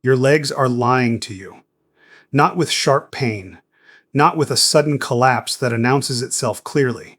Your legs are lying to you. Not with sharp pain, not with a sudden collapse that announces itself clearly,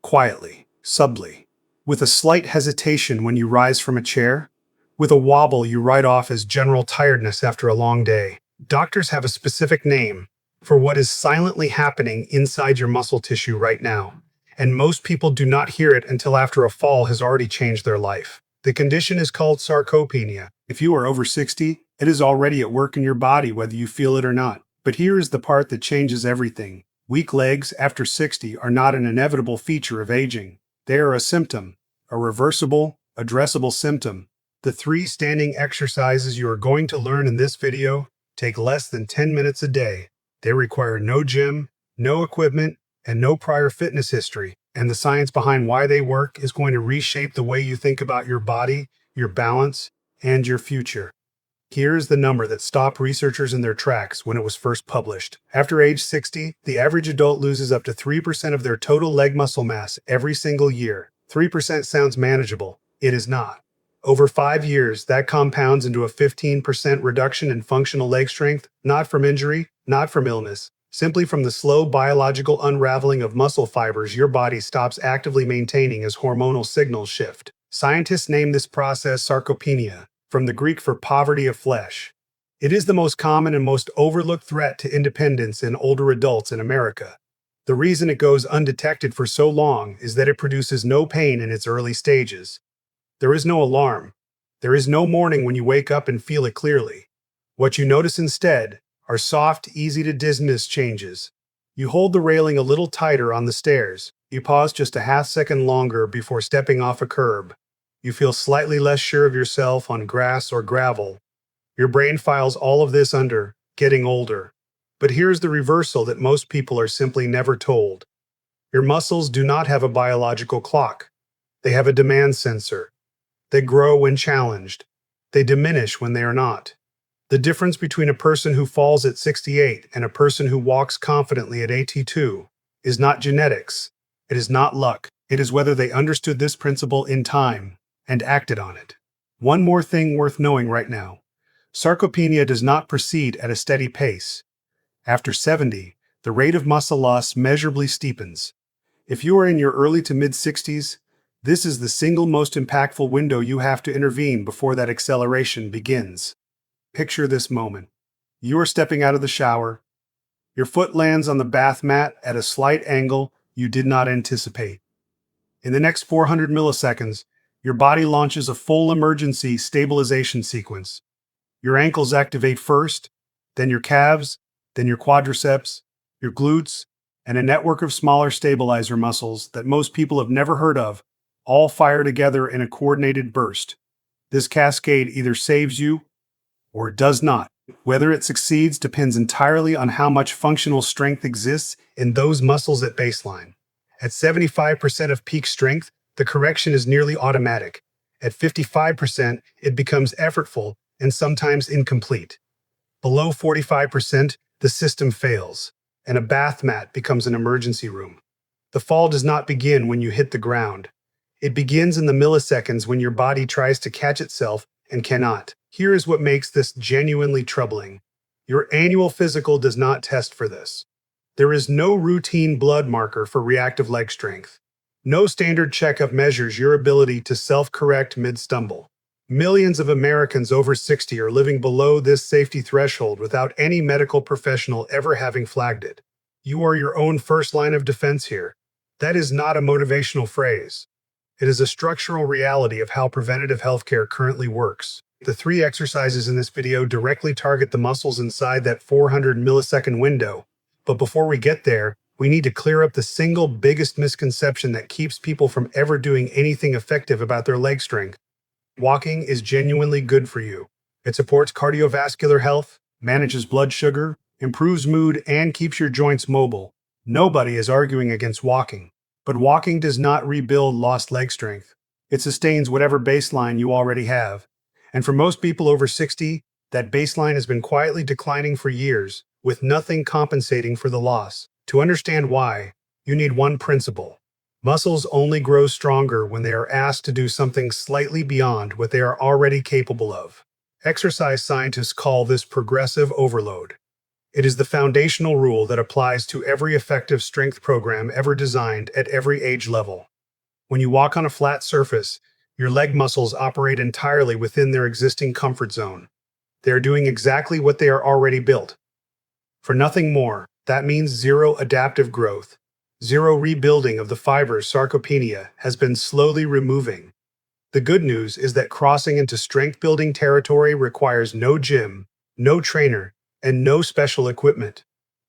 quietly, subtly, with a slight hesitation when you rise from a chair, with a wobble you write off as general tiredness after a long day. Doctors have a specific name for what is silently happening inside your muscle tissue right now, and most people do not hear it until after a fall has already changed their life. The condition is called sarcopenia. If you are over 60, it is already at work in your body whether you feel it or not. But here is the part that changes everything. Weak legs after 60 are not an inevitable feature of aging. They are a symptom, a reversible, addressable symptom. The 3 standing exercises you are going to learn in this video take less than 10 minutes a day. They require no gym, no equipment, and no prior fitness history. And the science behind why they work is going to reshape the way you think about your body, your balance, and your future. Here is the number that stopped researchers in their tracks when it was first published. After age 60, the average adult loses up to 3% of their total leg muscle mass every single year. 3% sounds manageable. It is not. Over 5 years, that compounds into a 15% reduction in functional leg strength, not from injury, not from illness, simply from the slow biological unraveling of muscle fibers your body stops actively maintaining as hormonal signals shift. Scientists name this process sarcopenia, from the Greek for poverty of flesh. It is the most common and most overlooked threat to independence in older adults in America. The reason it goes undetected for so long is that it produces no pain in its early stages. There is no alarm. There is no morning when you wake up and feel it clearly. What you notice instead are soft, easy-to-dizziness changes. You hold the railing a little tighter on the stairs. You pause just a half second longer before stepping off a curb. You feel slightly less sure of yourself on grass or gravel. Your brain files all of this under getting older. But here's the reversal that most people are simply never told. Your muscles do not have a biological clock. They have a demand sensor. They grow when challenged. They diminish when they are not. The difference between a person who falls at 68 and a person who walks confidently at 82 is not genetics. It is not luck. It is whether they understood this principle in time and acted on it. One more thing worth knowing right now. Sarcopenia does not proceed at a steady pace. After 70, the rate of muscle loss measurably steepens. If you are in your early to mid-60s, this is the single most impactful window you have to intervene before that acceleration begins. Picture this moment. You are stepping out of the shower. Your foot lands on the bath mat at a slight angle you did not anticipate. In the next 400 milliseconds, your body launches a full emergency stabilization sequence. Your ankles activate first, then your calves, then your quadriceps, your glutes, and a network of smaller stabilizer muscles that most people have never heard of, all fire together in a coordinated burst. This cascade either saves you or it does not. Whether it succeeds depends entirely on how much functional strength exists in those muscles at baseline. At 75% of peak strength, the correction is nearly automatic. At 55%, it becomes effortful and sometimes incomplete. Below 45%, the system fails, and a bath mat becomes an emergency room. The fall does not begin when you hit the ground. It begins in the milliseconds when your body tries to catch itself and cannot. Here is what makes this genuinely troubling. Your annual physical does not test for this. There is no routine blood marker for reactive leg strength. No standard checkup measures your ability to self-correct mid-stumble. Millions of Americans over 60 are living below this safety threshold without any medical professional ever having flagged it. You are your own first line of defense here. That is not a motivational phrase. It is a structural reality of how preventative healthcare currently works. The 3 exercises in this video directly target the muscles inside that 400 millisecond window. But before we get there, we need to clear up the single biggest misconception that keeps people from ever doing anything effective about their leg strength. Walking is genuinely good for you. It supports cardiovascular health, manages blood sugar, improves mood, and keeps your joints mobile. Nobody is arguing against walking. But walking does not rebuild lost leg strength. It sustains whatever baseline you already have. And for most people over 60, that baseline has been quietly declining for years, with nothing compensating for the loss. To understand why, you need one principle. Muscles only grow stronger when they are asked to do something slightly beyond what they are already capable of. Exercise scientists call this progressive overload. It is the foundational rule that applies to every effective strength program ever designed at every age level. When you walk on a flat surface, your leg muscles operate entirely within their existing comfort zone. They are doing exactly what they are already built for, nothing more. That means zero adaptive growth. Zero rebuilding of the fibers sarcopenia has been slowly removing. The good news is that crossing into strength-building territory requires no gym, no trainer, and no special equipment.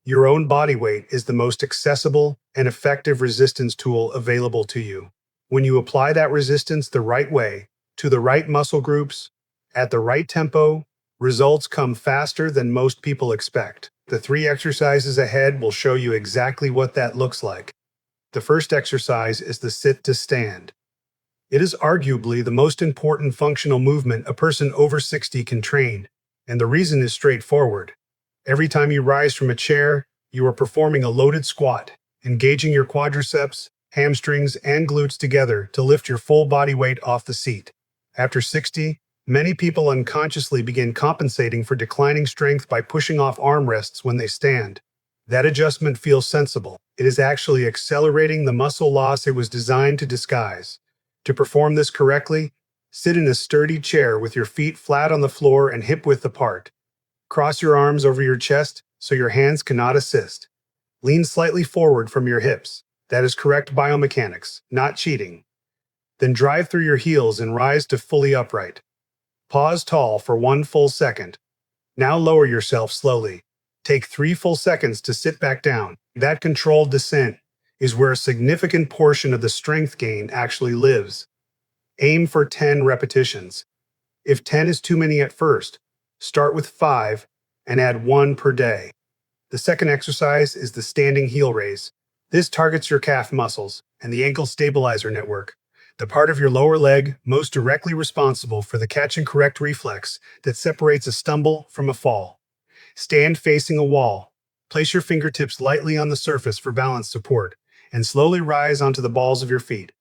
Your own body weight is the most accessible and effective resistance tool available to you. When you apply that resistance the right way, to the right muscle groups, at the right tempo, results come faster than most people expect. The 3 exercises ahead will show you exactly what that looks like. The first exercise is the sit to stand. It is arguably the most important functional movement a person over 60 can train, and the reason is straightforward. Every time you rise from a chair, you are performing a loaded squat, engaging your quadriceps, hamstrings, and glutes together to lift your full body weight off the seat. After 60, many people unconsciously begin compensating for declining strength by pushing off armrests when they stand. That adjustment feels sensible. It is actually accelerating the muscle loss it was designed to disguise. To perform this correctly, sit in a sturdy chair with your feet flat on the floor and hip-width apart. Cross your arms over your chest so your hands cannot assist. Lean slightly forward from your hips. That is correct biomechanics, not cheating. Then drive through your heels and rise to fully upright. Pause tall for 1 full second. Now lower yourself slowly. Take 3 full seconds to sit back down. That controlled descent is where a significant portion of the strength gain actually lives. Aim for 10 repetitions. If 10 is too many at first, start with 5 and add 1 per day. The second exercise is the standing heel raise. This targets your calf muscles and the ankle stabilizer network, the part of your lower leg most directly responsible for the catch and correct reflex that separates a stumble from a fall. Stand facing a wall. Place your fingertips lightly on the surface for balance support, and slowly rise onto the balls of your feet.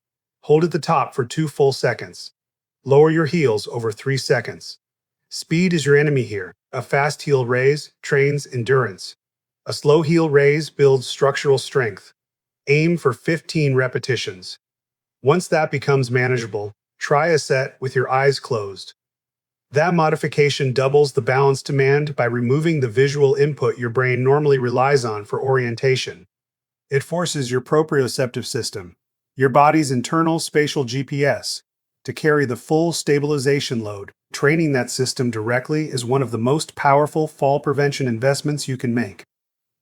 Hold at the top for 2 full seconds. Lower your heels over 3 seconds. Speed is your enemy here. A fast heel raise trains endurance. A slow heel raise builds structural strength. Aim for 15 repetitions. Once that becomes manageable, try a set with your eyes closed. That modification doubles the balance demand by removing the visual input your brain normally relies on for orientation. It forces your proprioceptive system, your body's internal spatial GPS, to carry the full stabilization load. Training that system directly is one of the most powerful fall prevention investments you can make.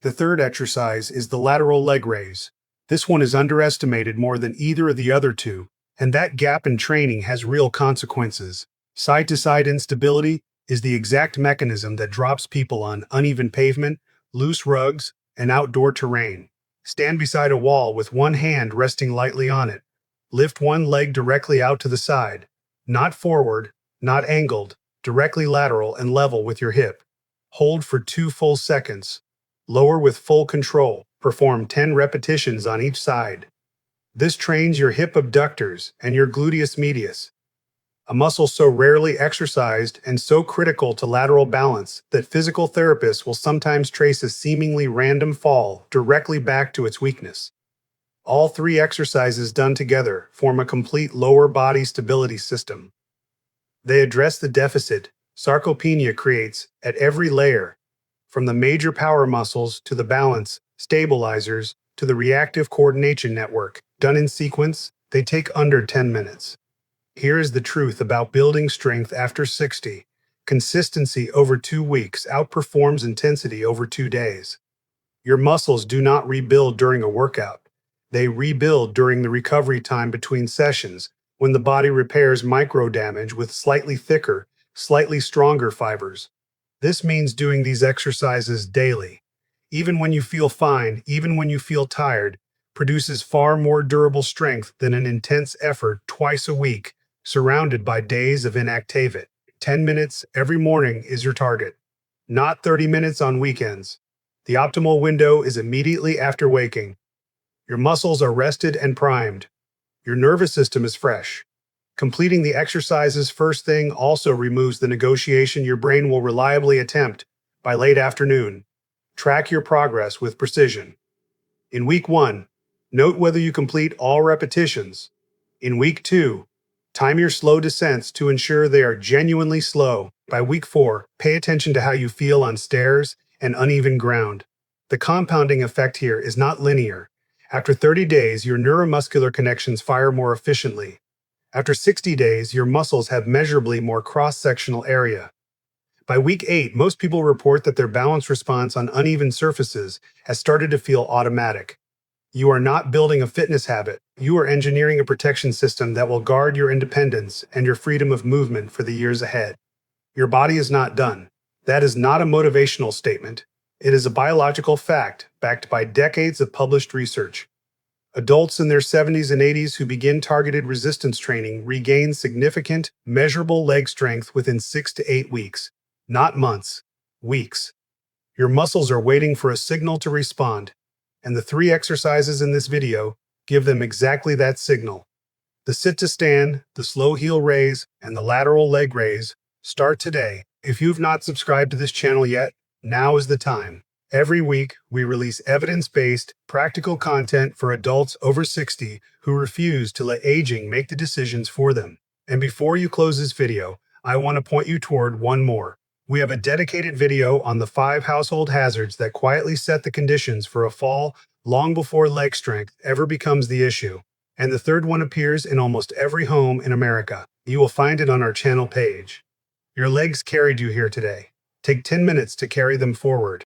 The third exercise is the lateral leg raise. This one is underestimated more than either of the other two, and that gap in training has real consequences. Side-to-side instability is the exact mechanism that drops people on uneven pavement, loose rugs, and outdoor terrain. Stand beside a wall with one hand resting lightly on it. Lift one leg directly out to the side, not forward, not angled, directly lateral and level with your hip. Hold for 2 full seconds. Lower with full control. Perform 10 repetitions on each side. This trains your hip abductors and your gluteus medius, a muscle so rarely exercised and so critical to lateral balance that physical therapists will sometimes trace a seemingly random fall directly back to its weakness. All 3 exercises done together form a complete lower body stability system. They address the deficit sarcopenia creates at every layer, from the major power muscles to the balance stabilizers to the reactive coordination network. Done in sequence, they take under 10 minutes. Here is the truth about building strength after 60. Consistency over 2 weeks outperforms intensity over 2 days. Your muscles do not rebuild during a workout. They rebuild during the recovery time between sessions, when the body repairs micro damage with slightly thicker, slightly stronger fibers. This means doing these exercises daily. Even when you feel fine, even when you feel tired, produces far more durable strength than an intense effort twice a week, surrounded by days of inactivity. 10 minutes every morning is your target, not 30 minutes on weekends. The optimal window is immediately after waking. Your muscles are rested and primed. Your nervous system is fresh. Completing the exercises first thing also removes the negotiation your brain will reliably attempt by late afternoon. Track your progress with precision. In week 1, note whether you complete all repetitions. In week 2, time your slow descents to ensure they are genuinely slow. By week 4, pay attention to how you feel on stairs and uneven ground. The compounding effect here is not linear. After 30 days, your neuromuscular connections fire more efficiently. After 60 days, your muscles have measurably more cross-sectional area. By week 8, most people report that their balance response on uneven surfaces has started to feel automatic. You are not building a fitness habit. You are engineering a protection system that will guard your independence and your freedom of movement for the years ahead. Your body is not done. That is not a motivational statement. It is a biological fact backed by decades of published research. Adults in their 70s and 80s who begin targeted resistance training regain significant, measurable leg strength within 6 to 8 weeks. Not months, weeks. Your muscles are waiting for a signal to respond, and the 3 exercises in this video give them exactly that signal. The sit to stand, the slow heel raise, and the lateral leg raise start today. If you've not subscribed to this channel yet, now is the time. Every week, we release evidence-based, practical content for adults over 60 who refuse to let aging make the decisions for them. And before you close this video, I want to point you toward one more. We have a dedicated video on the 5 household hazards that quietly set the conditions for a fall long before leg strength ever becomes the issue. And the third one appears in almost every home in America. You will find it on our channel page. Your legs carried you here today. Take 10 minutes to carry them forward.